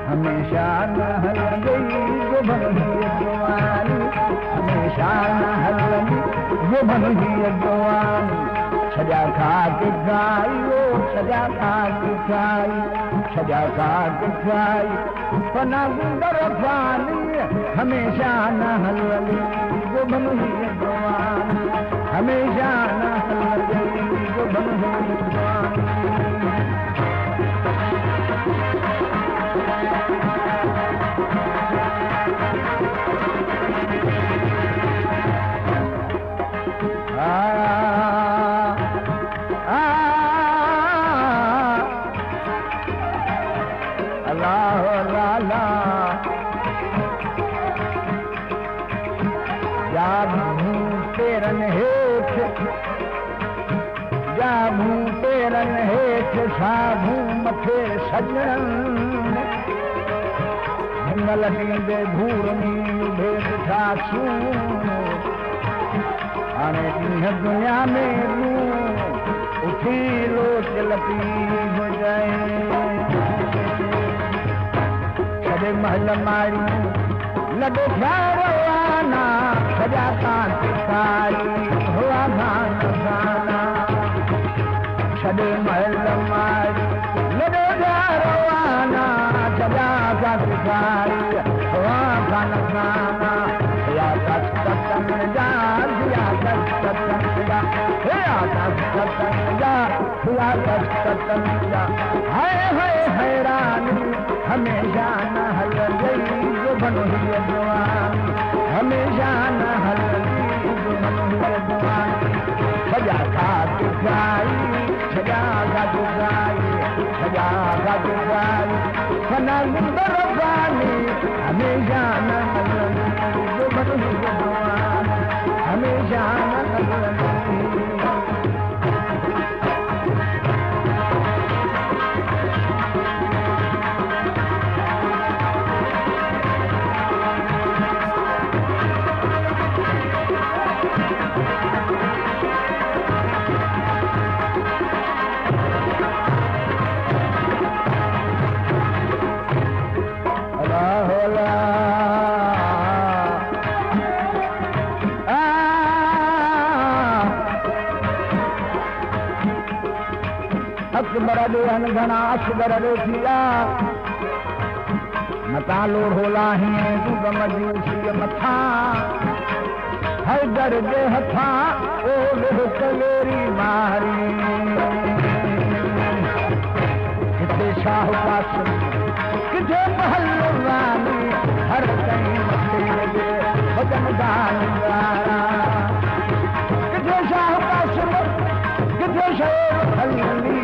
हमेशा न हलंदी जुबन ही जवानी हमेशा न हलंदी जुबन ही जवानी छजा खाक खाई छजा खाक खाई छजा खाक खाई पना गुंदर पानी हमेशा न हलंदी जुबन ही जवानी हमेशा न हलंदी जुबन ही जवानी साधू मथे सजन हिमल ॾींदे धूर में उभे ॾिठा सूं हाणे ॾींहं दुनिया में लूं उथी लोट लपी हुजाए छॾे महल माड़ियूं लॾे छा रवाना सॼा कान कारी हुआ गान गाना छॾे महल मारी लॾे जा रवाना सॼा कान कारी हुआ गान गाना या सतन जा या सतन जा या सतन जा या सतन जा हाय हाय हैरानी हमेशा न हलंदी जुबन ही जवानी हमेशा न हलंदी जुबन ही जवानी छजा खाक खाई छजा खाक खाई छजा खाक खाई फना गुंदर पानी हमेशा न हलंदी जुबन ही जवानी हमेशा न हलंदी अकबर देहन घना असगर देखिया मता लोढ़ोला ही तू गमजूसी मथा हर दर दे हथा ओ कलेरी मारी किथे शाह कासिम किथे पहलवानी हर कहीं मथे लगे भजन गान गाना किथे शाह कासिम किथे शेर अली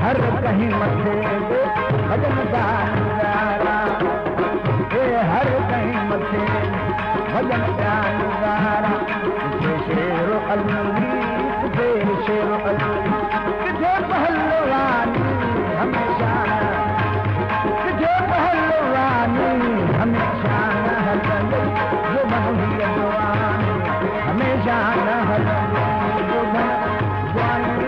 हर कहीं मथे दे भजन गान गाना हर कहीं मथे भजन गान गाना किथे शेर अली किथे शेर अली किथे पहलवानी हमेशा किथे पहलवानी हमेशा न हलंदी जुबन ही जवानी हमेशा न हलंदी जुबन जवानी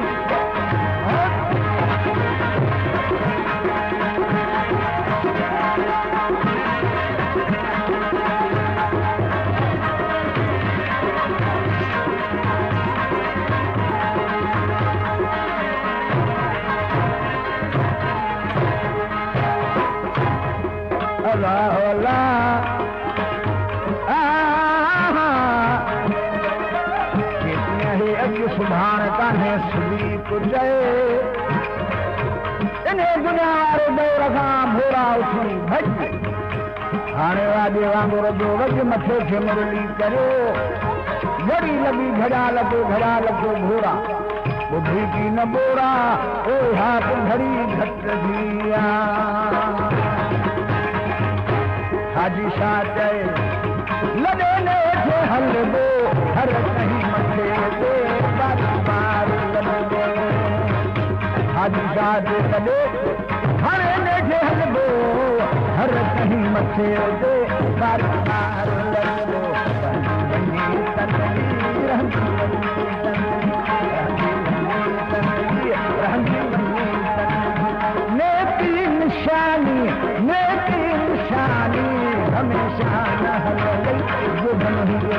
सुभाण कान्हे सुधी पुॼे इन्हे दुनिया वारे दौर खां भोरा उथी भॼ हाणे वाॾे वांगुर जो वज मथे खे मुरली करियो जड़ी लॻी घड़ाल को घोरा ॿुधी की न बोरा ओ हाथ घड़ी घट दिया हाजी शाह चए लॾे नेठे हलंदो हर कहीं मथे ते बार बार लॻंदो हाजी शाह जे लॾे हाणे नेठे हलंदो हर कहीं मथे ते बार बार लॻंदो रहंदी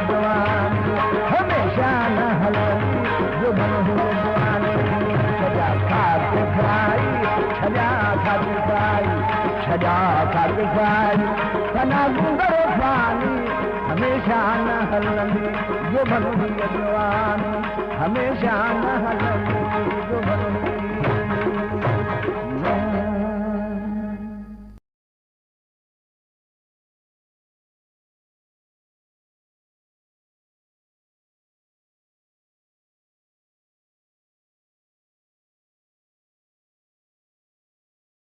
जवानी हमेशा न हलंदी जो मन हुए जवानी छजा खाते खाई छजा खाते खाई छजा खाते खाई सना गुंगरो फानी हमेशा न हलंदी जो मन हुए जवानी हमेशा न हलंदी